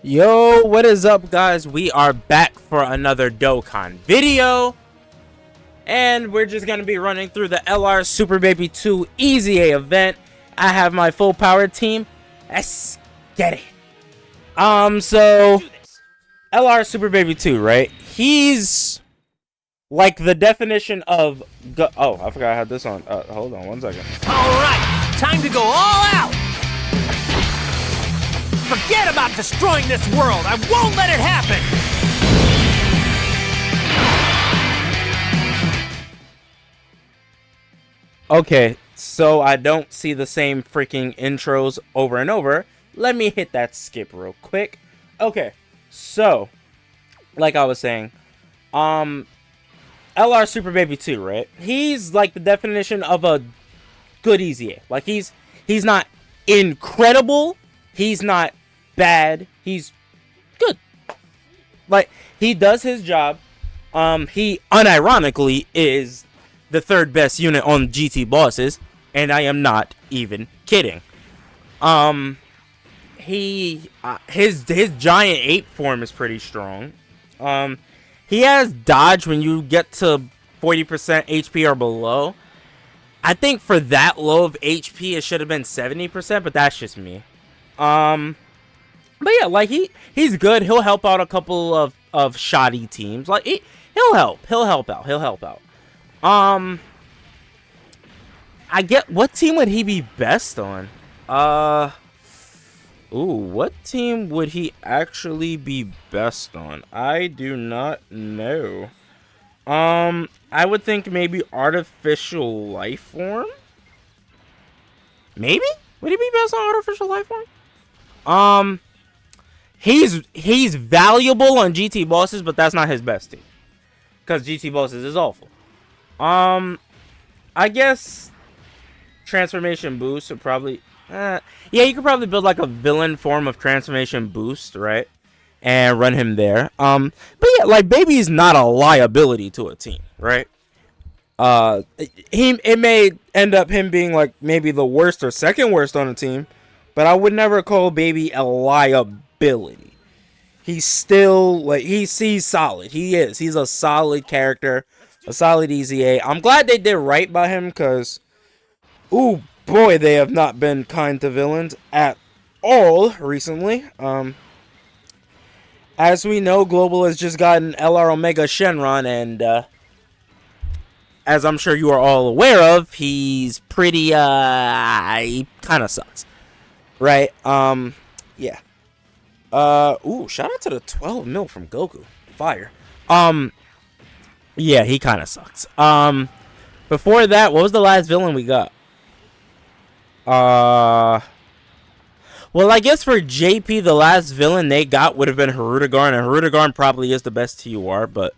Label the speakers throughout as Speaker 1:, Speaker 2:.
Speaker 1: Yo, what is up, guys? We are back for another Dokkan video, and we're just gonna be running through the LR Super Baby 2 EZA event. I have my full power team. Let's get it. So LR Super Baby 2, right? He's like the definition of oh, I forgot I had this on. Hold on one second.
Speaker 2: All right, time to go all out. Forget about destroying this world. I won't let it happen.
Speaker 1: Okay, so I don't see the same freaking intros over and over. Let me hit that skip real quick. Okay, so like I was saying, LR Super Baby 2, right? He's like the definition of a good EZA. Like he's not incredible, he's not bad, he's good. Like he does his job. He unironically is the third best unit on GT bosses, and I am not even kidding. His giant ape form is pretty strong. He has dodge when you get to 40% HP or below. I think for that low of HP it should have been 70%, but that's just me. But yeah, like he's good. He'll help out a couple of shoddy teams. Like he'll help out. I get, what team would he be best on? What team would he actually be best on? I do not know. I would think maybe artificial life form. Maybe? Would he be best on artificial life form? He's valuable on GT bosses, but that's not his best team, because GT bosses is awful. I guess transformation boost would probably yeah, you could probably build like a villain form of transformation boost, right? And run him there. But yeah, like Baby's not a liability to a team, right? It may end up him being like maybe the worst or second worst on a team, but I would never call Baby a liability. He's still like he's solid. He's a solid character, a solid EZA. I'm glad they did right by him, because ooh boy, they have not been kind to villains at all recently. As we know, Global has just gotten LR Omega Shenron, and as I'm sure you are all aware of, he's pretty he kind of sucks, right? Yeah. Ooh, shout out to the 12 mil from Goku. Fire. Yeah, he kind of sucks. Before that, what was the last villain we got? Well, I guess for JP, the last villain they got would have been Harudegarn, and Harudegarn probably is the best TUR, but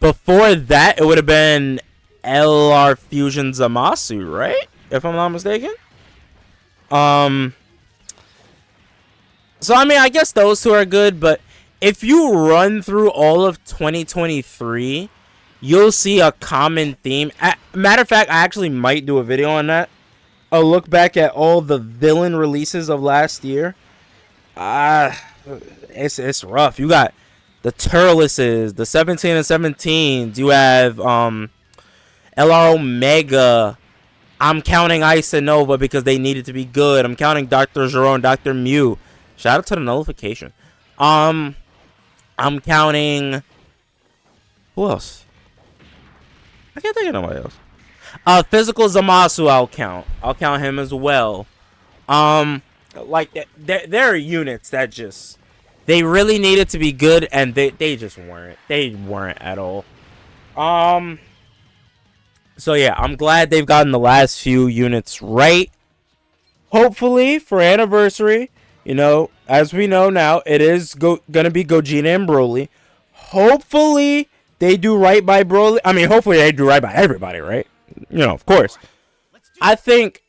Speaker 1: before that, it would have been LR Fusion Zamasu, right? If I'm not mistaken. So, I mean, I guess those two are good, but if you run through all of 2023, you'll see a common theme. Matter of fact, I actually might do a video on that. A look back at all the villain releases of last year. It's rough. You got the Turleses, the 17 and 17s. You have LR Omega. I'm counting Ice and Nova because they needed to be good. I'm counting Dr. Zero and Dr. Mew. Shout out to the nullification. I'm counting, who else? I can't think of nobody else. Physical Zamasu, I'll count him as well. Like there are units that just, they really needed to be good, and they just weren't. They weren't at all. So yeah, I'm glad they've gotten the last few units right. Hopefully for anniversary, you know, as we know now, it is gonna be Gogeta and Broly. Hopefully they do right by Broly. I mean, hopefully they do right by everybody, right? You know, of course. I think,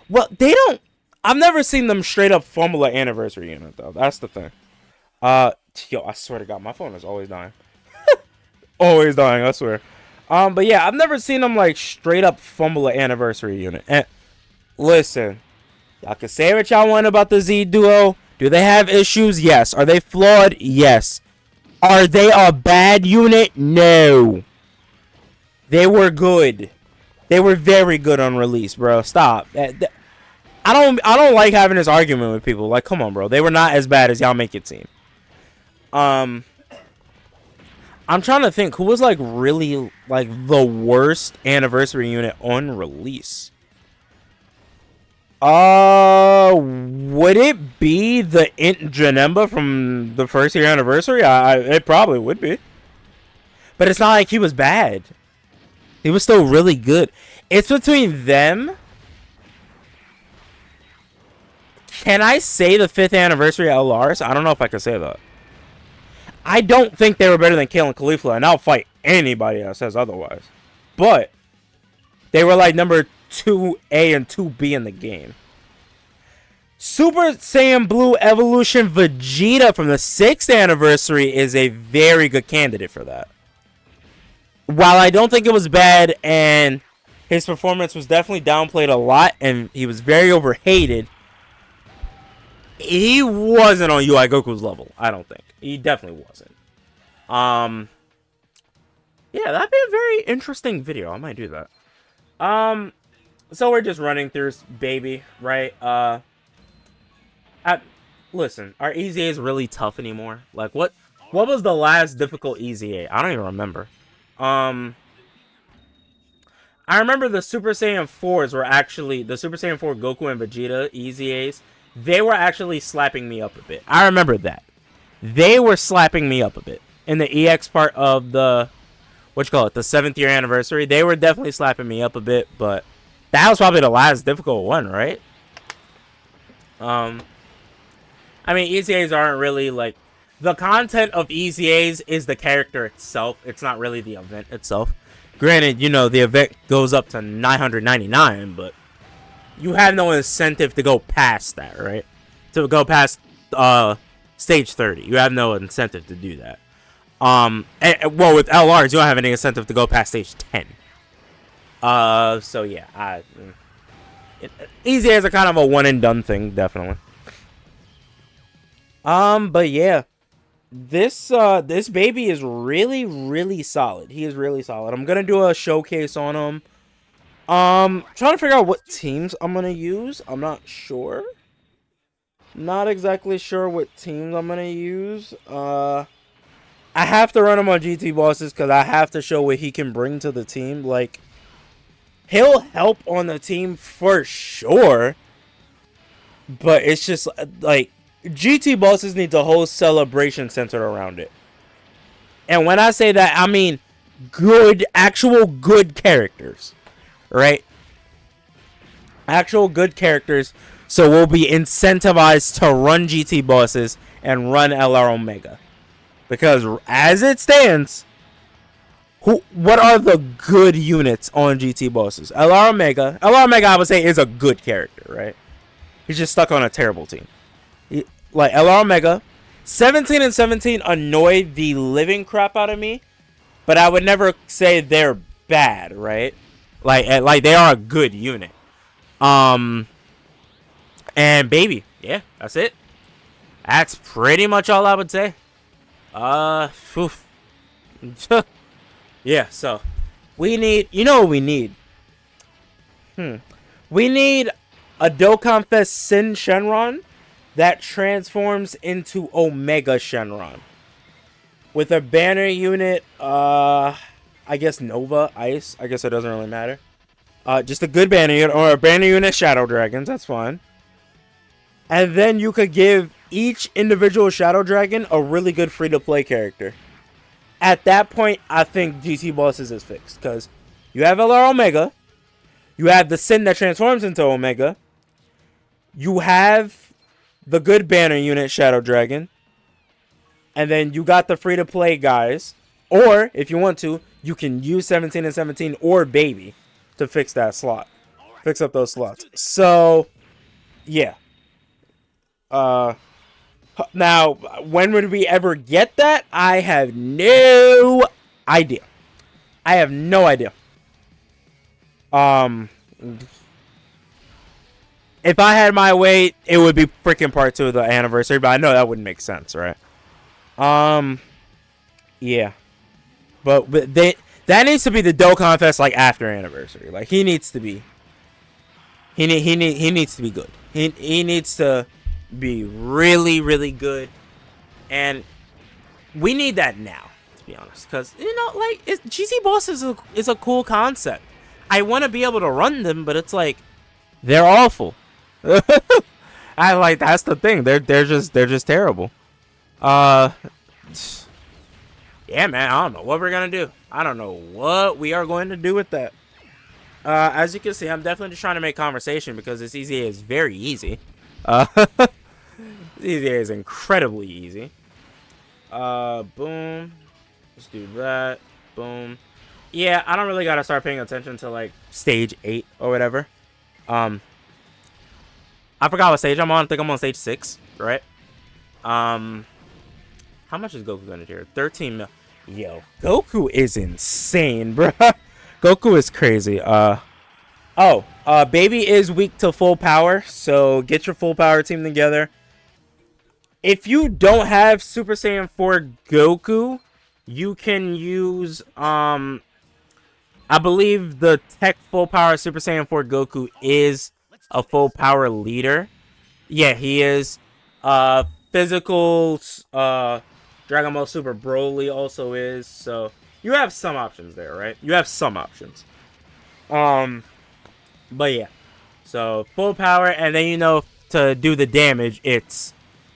Speaker 1: well, they don't, I've never seen them straight up fumble an anniversary unit, though. That's the thing. Yo, I swear to God, my phone is always dying. Always dying, I swear. But yeah, I've never seen them like straight up fumble an anniversary unit. And listen, y'all can say what y'all want about the Z duo. Do they have issues? Yes. Are they flawed? Yes. Are they a bad unit? No. They were good. They were very good on release, bro. Stop. I don't like having this argument with people. Like, come on, bro. They were not as bad as y'all make it seem. I'm trying to think who was like really like the worst anniversary unit on release. Would it be the Int Janemba from the first year anniversary? It probably would be. But it's not like he was bad. He was still really good. It's between them. Can I say the 5th anniversary LRs? I don't know if I can say that. I don't think they were better than Kale and Caulifla, and I'll fight anybody that says otherwise. But they were like number 2A and 2B in the game. Super Saiyan Blue Evolution Vegeta from the 6th anniversary is a very good candidate for that. While I don't think it was bad, and his performance was definitely downplayed a lot, and he was very overhated, he wasn't on UI Goku's level, I don't think. He definitely wasn't. Yeah, that'd be a very interesting video. I might do that. So we're just running through baby, right? Listen, are EZAs really tough anymore? Like, what was the last difficult EZA? I don't even remember. I remember the Super Saiyan 4s were actually, the Super Saiyan 4 Goku and Vegeta EZAs, they were actually slapping me up a bit. I remember that. They were slapping me up a bit. In the EX part of the, the 7th year anniversary, they were definitely slapping me up a bit, but that was probably the last difficult one, right? I mean, EZAs aren't really, like, the content of EZAs is the character itself. It's not really the event itself. Granted, you know, the event goes up to 999, but you have no incentive to go past that, right? To go past stage 30. You have no incentive to do that. Well, with LRs, you don't have any incentive to go past stage 10. So yeah, EZAs are kind of a one and done thing, definitely. But yeah, this baby is really, really solid. He is really solid. I'm gonna do a showcase on him. Trying to figure out what teams I'm gonna use. I'm not sure. Not exactly sure what teams I'm gonna use. I have to run him on GT bosses because I have to show what he can bring to the team. Like, he'll help on the team for sure, but it's just like GT bosses need the whole celebration centered around it. And when I say that, I mean good, actual good characters, right? Actual good characters, so we'll be incentivized to run GT bosses and run LR Omega. Because as it stands, what are the good units on GT bosses? LR Omega, I would say, is a good character, right? He's just stuck on a terrible team. Like, LR Omega, 17 and 17 annoy the living crap out of me, but I would never say they're bad, right? Like they are a good unit. And baby, yeah, that's it. That's pretty much all I would say. Yeah, so we need, you know what we need? We need a Dokkan Fest Sin Shenron that transforms into Omega Shenron. With a banner unit, I guess Nova Ice. I guess it doesn't really matter. Just a good banner unit, or a banner unit Shadow Dragons, that's fine. And then you could give each individual Shadow Dragon a really good free-to-play character. At that point, I think GT Bosses is fixed. Because you have LR Omega. You have the Sin that transforms into Omega. You have the good banner unit Shadow Dragon. And then you got the free-to-play guys. Or, if you want to, you can use 17 and 17 or Baby to fix that slot. Fix up those slots. So, yeah. Now, when would we ever get that? I have no idea. I have no idea. if I had my way, it would be freaking part 2 of the anniversary, but I know that wouldn't make sense, right? Yeah. But that needs to be the Dokkan Fest like after anniversary. Like he needs to be he needs to be good. He needs to be really, really good. And we need that now, to be honest, cuz like GT Boss is a cool concept. I want to be able to run them, but it's like they're awful. I like that's the thing. They're just terrible. Yeah, man, I don't know what we're gonna do. I don't know what we are going to do with that. As you can see, I'm definitely just trying to make conversation because this EZA is very easy. EZA is incredibly easy. Boom. Let's do that. Boom. Yeah, I don't really gotta start paying attention to like stage 8 or whatever. I forgot what stage I'm on. I think I'm on stage 6, right? How much is Goku gonna do? 13 mil. Yo, Goku is insane, bro. Goku is crazy. Baby is weak to full power, so get your full power team together. If you don't have Super Saiyan 4 Goku, you can use I believe the Tech Full Power Super Saiyan 4 Goku is a full power leader. Yeah, he is. Physical Dragon Ball Super Broly also is. So you have some options there, right? You have some options. But yeah. So full power, and then to do the damage, it's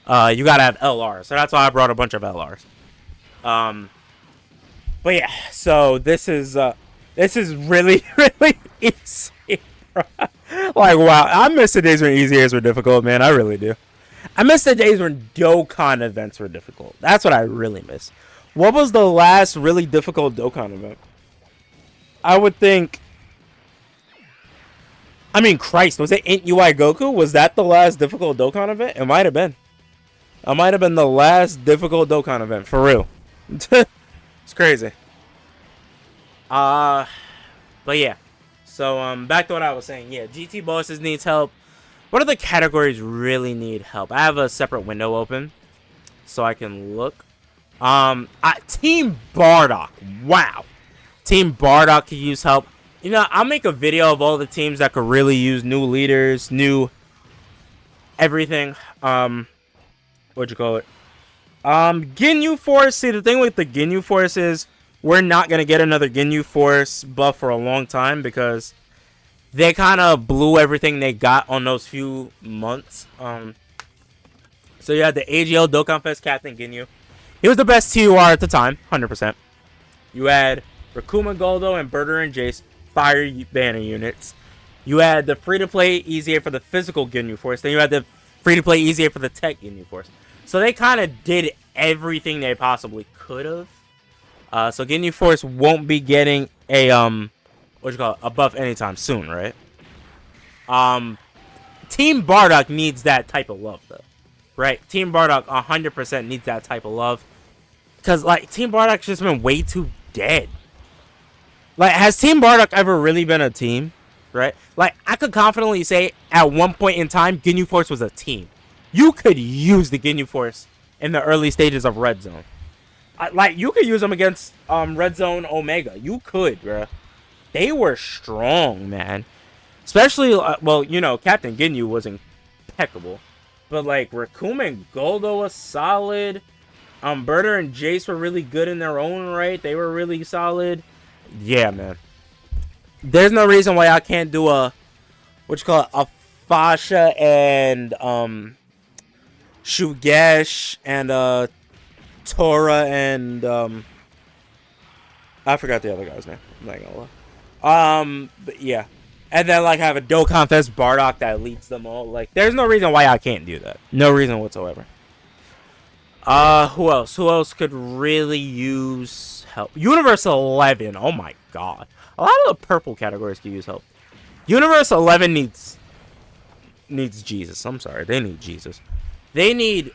Speaker 1: you gotta have LR. So that's why I brought a bunch of LRs. But yeah, so this is really, really easy, bro. Like, wow, I miss the days when EZAs were difficult, man. I really do. I miss the days when Dokkan events were difficult. That's what I really miss. What was the last really difficult Dokkan event? I would think... I mean, Christ, was it Int UI Goku? Was that the last difficult Dokkan event? It might have been. It might have been the last difficult Dokkan event, for real. It's crazy. But yeah. So, back to what I was saying. Yeah, GT bosses needs help. What other categories really need help? I have a separate window open so I can look. Team Bardock. Wow. Team Bardock could use help. I'll make a video of all the teams that could really use new leaders, new everything. What'd you call it? Ginyu Force. See, the thing with the Ginyu Force is we're not going to get another Ginyu Force buff for a long time because they kind of blew everything they got on those few months. So you had the AGL Dokkan Fest Captain Ginyu. He was the best TUR at the time, 100%. You had Rakuma Goldo and Berter and Jace, fire banner units. You had the free-to-play EZA for the physical Ginyu Force. Then you had the free-to-play EZA for the tech Ginyu Force. So they kind of did everything they possibly could have. So Ginyu Force won't be getting a a buff anytime soon, right? Team Bardock needs that type of love, though, right? Team Bardock 100% needs that type of love, because like Team Bardock's just been way too dead. Like, has Team Bardock ever really been a team, right? Like, I could confidently say at one point in time, Ginyu Force was a team. You could use the Ginyu Force in the early stages of Red Zone. Like, you could use them against Red Zone Omega. You could, bruh. They were strong, man. Especially, Captain Ginyu was impeccable. But, like, Rakuma and Goldo was solid. Berter and Jace were really good in their own right. They were really solid. Yeah, man. There's no reason why I can't do a Fasha and, Shugesh and, Tora and, I forgot the other guy's name. I'm not gonna lie. But yeah. And then, like, have a Dokkan Fest Bardock that leads them all. Like, there's no reason why I can't do that. No reason whatsoever. Who else? Who else could really use help? Universe 11. Oh my god. A lot of the purple categories could use help. Universe 11 needs Jesus. I'm sorry. They need Jesus. We need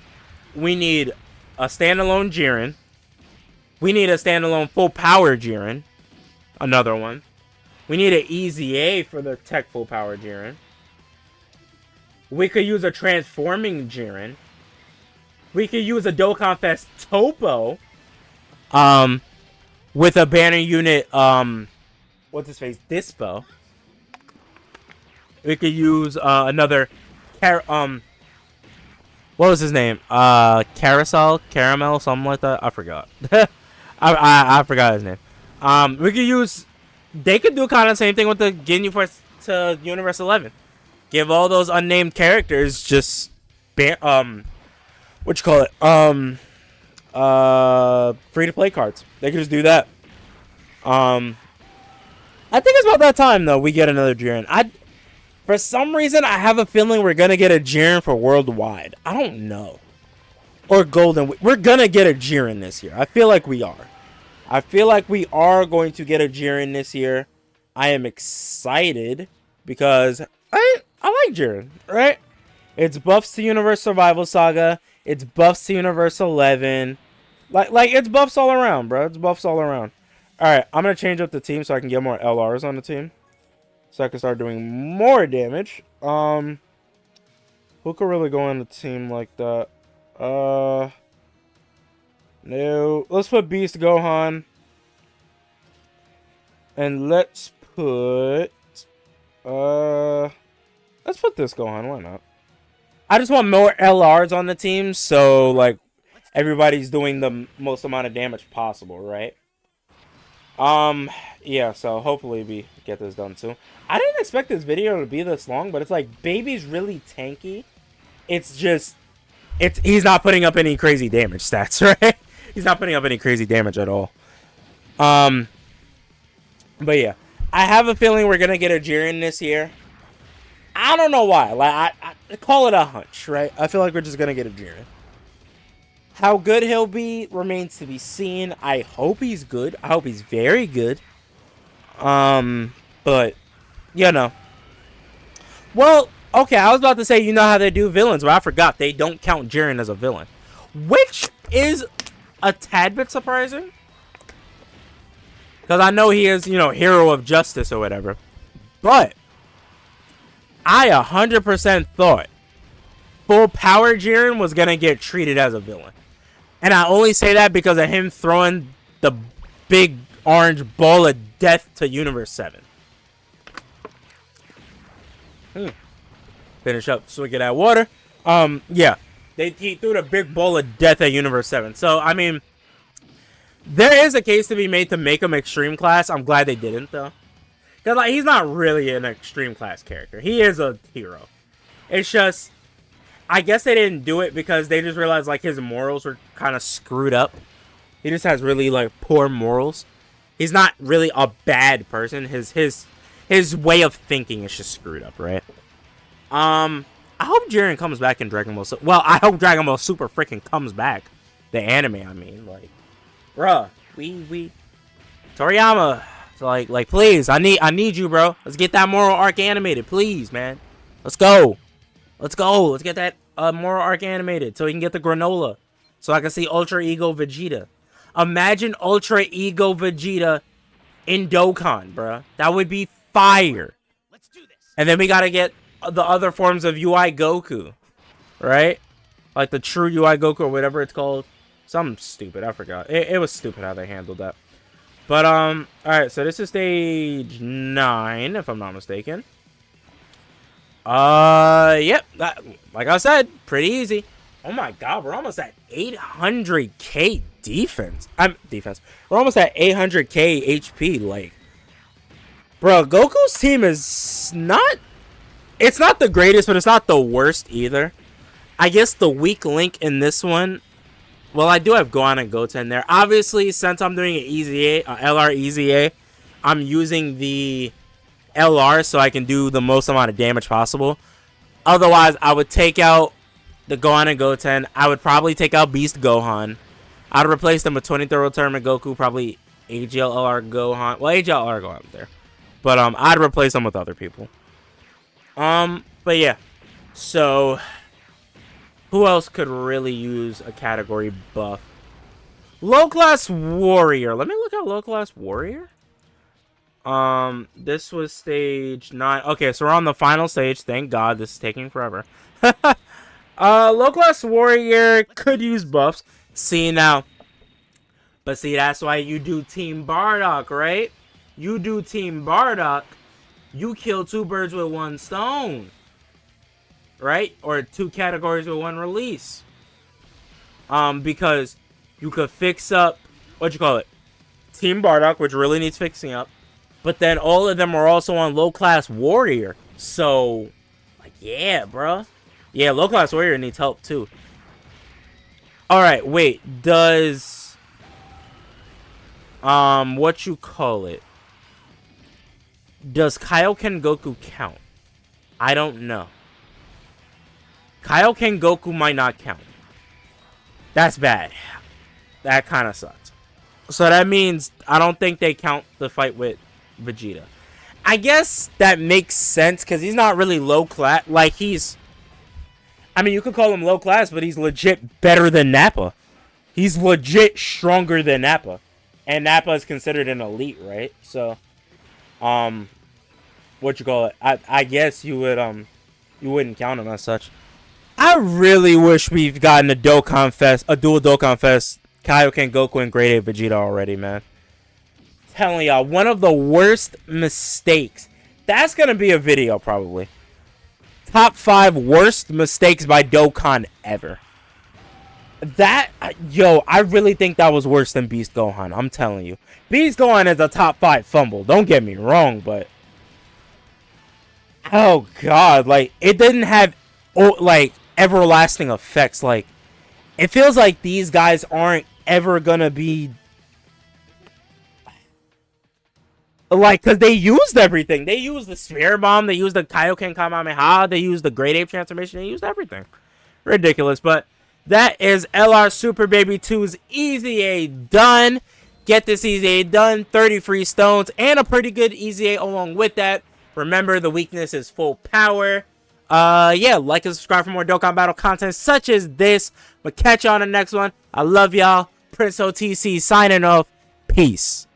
Speaker 1: a standalone Jiren. We need a standalone full power Jiren. Another one. We need an EZA for the tech full power Jiren. We could use a transforming Jiren. We could use a Dokkan Fest Topo. With a banner unit, what's his face? Dispo. We could use another what was his name? Caramel, something like that. I forgot. I forgot his name. We could use. They could do kind of the same thing with the Ginyu Force to Universe 11. Give all those unnamed characters just what you call it? Free to play cards. They could just do that. I think it's about that time though we get another Jiren. For some reason, I have a feeling we're going to get a Jiren for Worldwide. I don't know. Or Golden. We're going to get a Jiren this year. I feel like we are. I feel like we are going to get a Jiren this year. I am excited because I like Jiren, right? It's buffs to Universe Survival Saga. It's buffs to Universe 11. Like it's buffs all around, bro. It's buffs all around. Alright, I'm going to change up the team so I can get more LRs on the team. So I can start doing more damage. Who could really go on the team like that? No. Let's put Beast Gohan. And let's put this Gohan. Why not? I just want more LRs on the team, so like everybody's doing the most amount of damage possible, right? Yeah, so hopefully we get this done soon. I didn't expect this video to be this long, but it's like Baby's really tanky. It's just he's not putting up any crazy damage stats, right? He's not putting up any crazy damage at all. But yeah, I have a feeling we're gonna get a Jiren this year. I don't know why. Like I call it a hunch, right? I feel like we're just gonna get a Jiren. How good he'll be remains to be seen. I hope he's good. I hope he's very good. But you know. Well, okay, I was about to say you know how they do villains, but I forgot they don't count Jiren as a villain, which is a tad bit surprising. Because I know he is, you know, hero of justice or whatever. But I 100% thought full power Jiren was going to get treated as a villain. And I only say that because of him throwing the big orange ball of death to Universe 7. Finish up so we get that water. Yeah. He threw the big ball of death at Universe 7. So, I mean, there is a case to be made to make him extreme class. I'm glad they didn't, though. Because, like, he's not really an extreme class character. He is a hero. It's just, I guess they didn't do it because they just realized, like, his morals were kind of screwed up. He just has really, like, poor morals. He's not really a bad person. His way of thinking is just screwed up, right? I hope Jiren comes back in Dragon Ball. Well, I hope Dragon Ball Super freaking comes back. The anime, I mean, like, bruh, we Toriyama, like, please, I need you, bro. Let's get that moral arc animated, please, man. Let's go. Let's get that moral arc animated so we can get the granola, so I can see Ultra Ego Vegeta. Imagine Ultra Ego Vegeta in Dokkan, bruh. That would be fire.
Speaker 2: Let's do this.
Speaker 1: And then we gotta get the other forms of UI Goku, right? Like the true UI Goku or whatever it's called. Something stupid, I forgot. It was stupid how they handled that. But alright, so this is stage 9, if I'm not mistaken. Yep, like I said, pretty easy. Oh my god, we're almost at 800k defense. We're almost at 800k HP, like, bro, Goku's team is not, it's not the greatest, but it's not the worst either. I guess the weak link in this one, well, I do have Gohan and Goten there. Obviously, since I'm doing an EZA, LR EZA, I'm using the LR so I can do the most amount of damage possible. Otherwise, I would take out the Gohan and Goten. I would probably take out Beast Gohan. I'd replace them with 23rd Tournament Goku, probably AGL-LR Gohan. Well, AGL-LR Gohan's there. But I'd replace them with other people. But yeah. So, who else could really use a category buff? Low Class Warrior. Let me look at Low Class Warrior. This was stage 9. Okay, so we're on the final stage. Thank God, this is taking forever. Low class warrior could use buffs. See now. But see, that's why you do Team Bardock, right? You do Team Bardock, you kill 2 birds with 1 stone. Right? Or 2 categories with 1 release. Because you could fix up, Team Bardock, which really needs fixing up. But then all of them are also on low class warrior. So, like, yeah, bruh. Yeah, low class warrior needs help too. Alright, wait. Does does Kaioken Goku count? I don't know. Kaioken Goku might not count. That's bad. That kind of sucks. So that means I don't think they count the fight with Vegeta. I guess that makes sense because he's not really low class. Like, I mean, you could call him low class, but he's legit better than Nappa. He's legit stronger than Nappa. And Nappa is considered an elite, right? So, I guess you wouldn't count him as such. I really wish we've gotten a dual Dokkan Fest, Kaioken Goku and Grade 8 Vegeta already, man. Telling y'all, one of the worst mistakes. That's gonna be a video, probably. Top 5 worst mistakes by Dokkan ever. I really think that was worse than Beast Gohan. I'm telling you. Beast Gohan is a top 5 fumble. Don't get me wrong, but... oh, God. Like, it didn't have, everlasting effects. Like, it feels like these guys aren't ever gonna be... like, because they used everything. They used the Spirit Bomb. They used the Kaioken Kamehameha. They used the Great Ape Transformation. They used everything. Ridiculous, but... that is LR Super Baby 2's EZA done. Get this EZA done. 30 free stones and a pretty good EZA along with that. Remember, the weakness is full power. Yeah, like and subscribe for more Dokkan Battle content such as this. But catch you on the next one. I love y'all. Prince OTC signing off. Peace.